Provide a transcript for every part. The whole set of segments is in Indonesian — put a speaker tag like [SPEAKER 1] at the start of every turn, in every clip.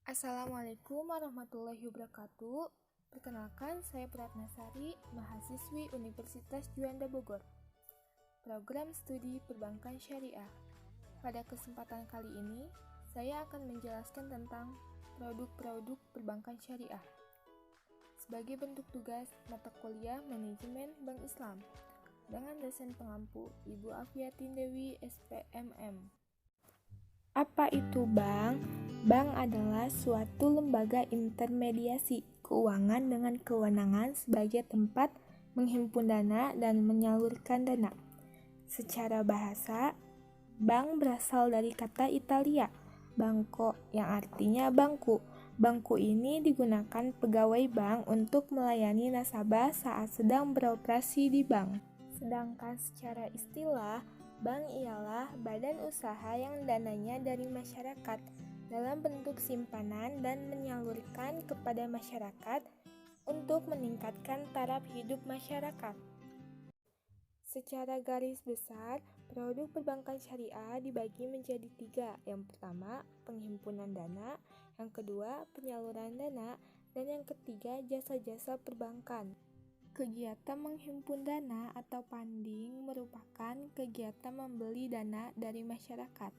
[SPEAKER 1] Assalamualaikum warahmatullahi wabarakatuh. Perkenalkan, saya Pratnasari, mahasiswi Universitas Juanda Bogor. Program Studi Perbankan Syariah. Pada kesempatan kali ini, saya akan menjelaskan tentang produk-produk perbankan syariah. Sebagai bentuk tugas mata kuliah Manajemen Bank Islam dengan dosen pengampu Ibu Afiatin Dewi SPMM. Apa itu bank? Bank adalah suatu lembaga intermediasi keuangan dengan kewenangan sebagai tempat menghimpun dana dan menyalurkan dana. Secara bahasa, bank berasal dari kata Italia, banco, yang artinya bangku. Bangku ini digunakan pegawai bank untuk melayani nasabah saat sedang beroperasi di bank. Sedangkan secara istilah, bank ialah badan usaha yang dananya dari masyarakat dalam bentuk simpanan dan menyalurkan kepada masyarakat untuk meningkatkan taraf hidup masyarakat. Secara garis besar, produk perbankan syariah dibagi menjadi 3. Yang pertama, penghimpunan dana, yang kedua, penyaluran dana, dan yang ketiga, jasa-jasa perbankan. Kegiatan menghimpun dana atau funding merupakan kegiatan membeli dana dari masyarakat.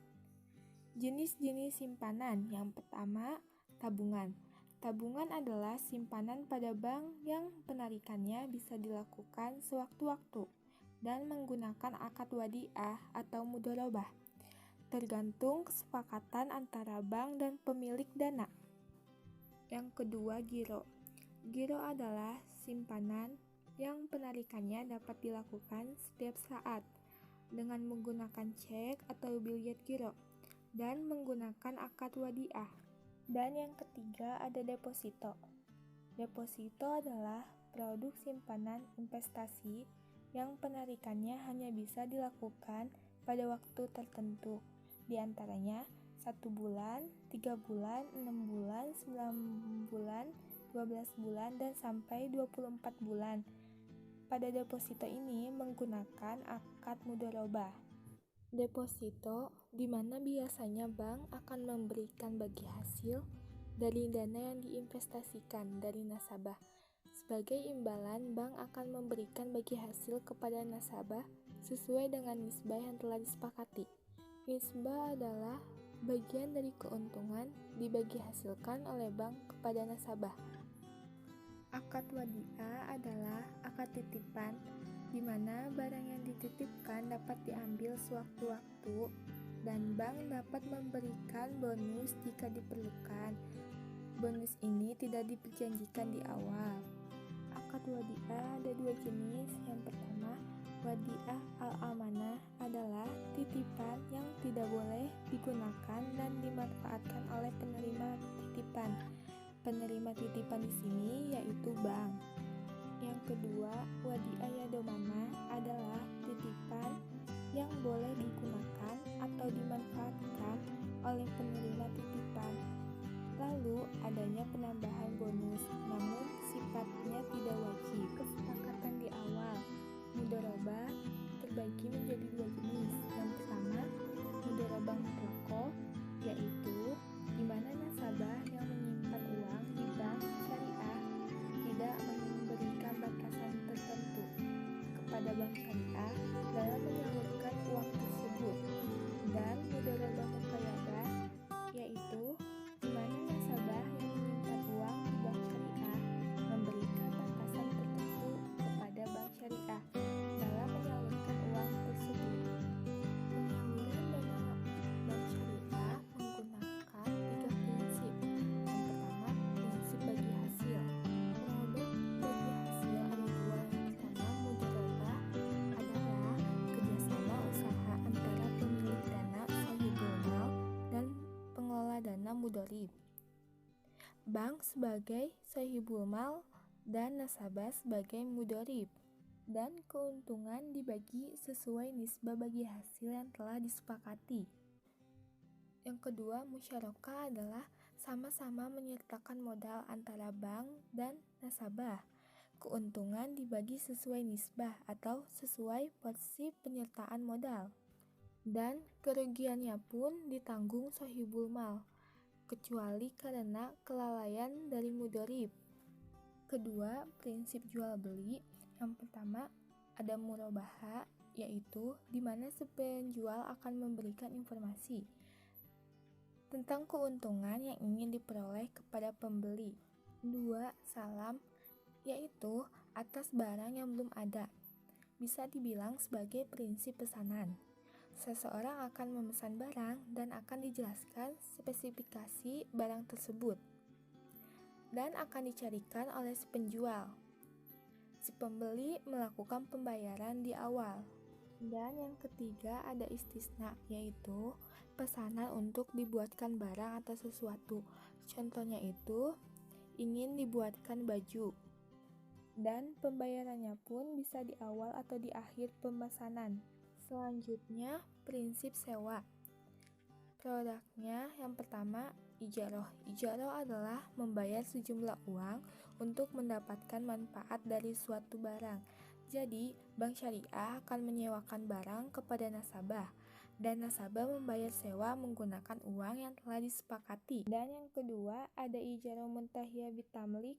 [SPEAKER 1] Jenis-jenis simpanan. Yang pertama, tabungan. Tabungan adalah simpanan pada bank yang penarikannya bisa dilakukan sewaktu-waktu dan menggunakan akad wadiah atau mudharabah, tergantung kesepakatan antara bank dan pemilik dana. Yang kedua, giro. Giro adalah simpanan yang penarikannya dapat dilakukan setiap saat dengan menggunakan cek atau biljet giro dan menggunakan akad wadiah. Dan yang ketiga ada deposito. Deposito adalah produk simpanan investasi yang penarikannya hanya bisa dilakukan pada waktu tertentu, di antaranya 1 bulan, 3 bulan, 6 bulan, 9 bulan, 12 bulan, dan sampai 24 bulan. Pada deposito ini menggunakan akad mudharabah. Deposito di mana biasanya bank akan memberikan bagi hasil dari dana yang diinvestasikan dari nasabah. Sebagai imbalan, bank akan memberikan bagi hasil kepada nasabah sesuai dengan nisbah yang telah disepakati. Nisbah adalah bagian dari keuntungan dibagi hasilkan oleh bank kepada nasabah. Akad wadiah adalah akad titipan, di mana barang yang dititipkan dapat diambil sewaktu-waktu dan bank dapat memberikan bonus jika diperlukan. Bonus ini tidak diperjanjikan di awal. Akad wadiah ada 2 jenis. Yang pertama, wadiah al-amanah adalah titipan yang tidak boleh digunakan dan dimanfaatkan oleh penerima titipan. Penerima titipan di sini yaitu bank. Yang kedua, wadiah yadomana adalah titipan yang boleh digunakan atau dimanfaatkan oleh penerima titipan. Lalu adanya penambahan bonus, namun sifatnya tidak wajib. Kesepakatan di awal. Mudharabah terbagi menjadi 2 jenis. Yang pertama, mudharabah mutlaqah, yaitu di mana nasabah yang menyimpan uang di bank syariah tidak memberikan batasan tertentu kepada bank syariah dalam menyalurkan uang tersebut. Dan mudharabah muqayyadah, yaitu di mana nasabah yang menyimpan uang di bank syariah memberikan batasan tertentu kepada bank syariah dalam menyalurkan uang tersebut. Penyaluran dana bank syariah menggunakan 3 prinsip. Yang pertama, prinsip bagi hasil. Produk bagi hasil ada 2. Yang pertama, mudharabah adalah kerjasama usaha antara pemilik dana sahibul mal dan pengelola dana mudharib. Bank sebagai sahibul mal dan nasabah sebagai mudharib. Dan keuntungan dibagi sesuai nisbah bagi hasil yang telah disepakati. Yang kedua, musyarakah adalah sama-sama menyertakan modal antara bank dan nasabah. Keuntungan dibagi sesuai nisbah atau sesuai porsi penyertaan modal. Dan kerugiannya pun ditanggung sahibul mal. kecuali karena kelalaian dari mudhorib. Kedua, prinsip jual beli. Yang pertama, ada murabaha, yaitu di mana si penjual akan memberikan informasi tentang keuntungan yang ingin diperoleh kepada pembeli. Dua, salam, yaitu atas barang yang belum ada. Bisa dibilang sebagai prinsip pesanan. Seseorang akan memesan barang dan akan dijelaskan spesifikasi barang tersebut dan akan dicarikan oleh si penjual. Si pembeli melakukan pembayaran di awal. Dan yang ketiga ada istisna, yaitu pesanan untuk dibuatkan barang atau sesuatu. Contohnya itu ingin dibuatkan baju. Dan pembayarannya pun bisa di awal atau di akhir pemesanan. Selanjutnya, prinsip sewa. Produknya yang pertama, ijaroh. Ijaroh adalah membayar sejumlah uang untuk mendapatkan manfaat dari suatu barang. Jadi, bank syariah akan menyewakan barang kepada nasabah, dan nasabah membayar sewa menggunakan uang yang telah disepakati. Dan yang kedua, ada ijaroh muntahiyah bitamlik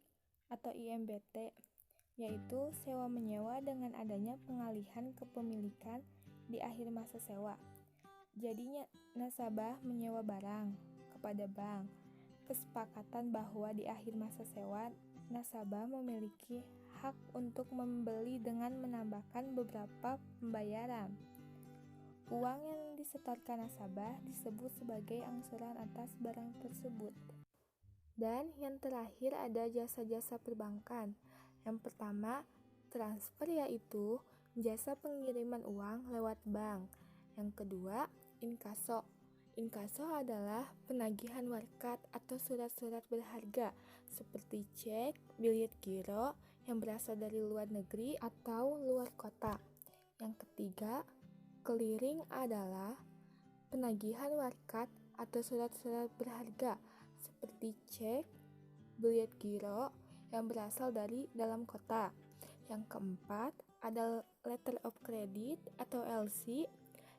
[SPEAKER 1] atau IMBT, yaitu sewa menyewa dengan adanya pengalihan kepemilikan di akhir masa sewa. Jadinya nasabah menyewa barang kepada bank. Kesepakatan bahwa di akhir masa sewa, nasabah memiliki hak untuk membeli dengan menambahkan beberapa pembayaran. Uang yang disetorkan nasabah disebut sebagai angsuran atas barang tersebut. Dan yang terakhir ada jasa-jasa perbankan. Yang pertama, transfer, yaitu jasa pengiriman uang lewat bank. Yang kedua, inkaso. Inkaso adalah penagihan warkat atau surat-surat berharga seperti cek, bilet giro yang berasal dari luar negeri atau luar kota. Yang ketiga, clearing adalah penagihan warkat atau surat-surat berharga seperti cek, bilet giro yang berasal dari dalam kota. Yang keempat, ada letter of credit atau LC,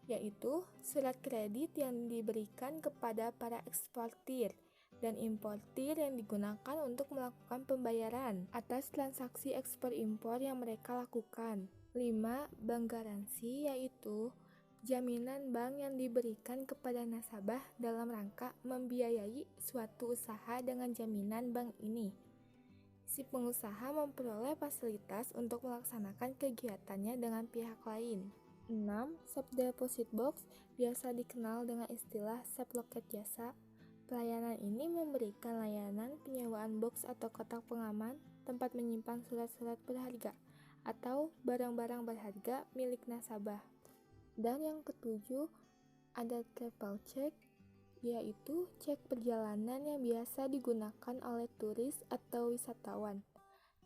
[SPEAKER 1] yaitu surat kredit yang diberikan kepada para eksportir dan importir yang digunakan untuk melakukan pembayaran atas transaksi ekspor-impor yang mereka lakukan. 5. Bank garansi, yaitu jaminan bank yang diberikan kepada nasabah dalam rangka membiayai suatu usaha dengan jaminan bank ini. Si pengusaha memperoleh fasilitas untuk melaksanakan kegiatannya dengan pihak lain. 6. Safe Deposit Box, biasa dikenal dengan istilah Safe Loket Jasa. Pelayanan ini memberikan layanan penyewaan box atau kotak pengaman tempat menyimpan surat-surat berharga atau barang-barang berharga milik nasabah. Dan yang ketujuh, ada travel check, yaitu cek perjalanan yang biasa digunakan oleh turis atau wisatawan.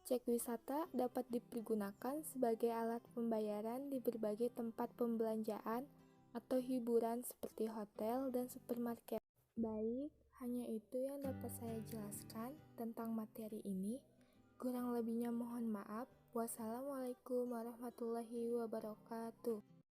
[SPEAKER 1] Cek wisata dapat dipergunakan sebagai alat pembayaran di berbagai tempat pembelanjaan atau hiburan seperti hotel dan supermarket. Baik, hanya itu yang dapat saya jelaskan tentang materi ini. Kurang lebihnya mohon maaf. Wassalamualaikum warahmatullahi wabarakatuh.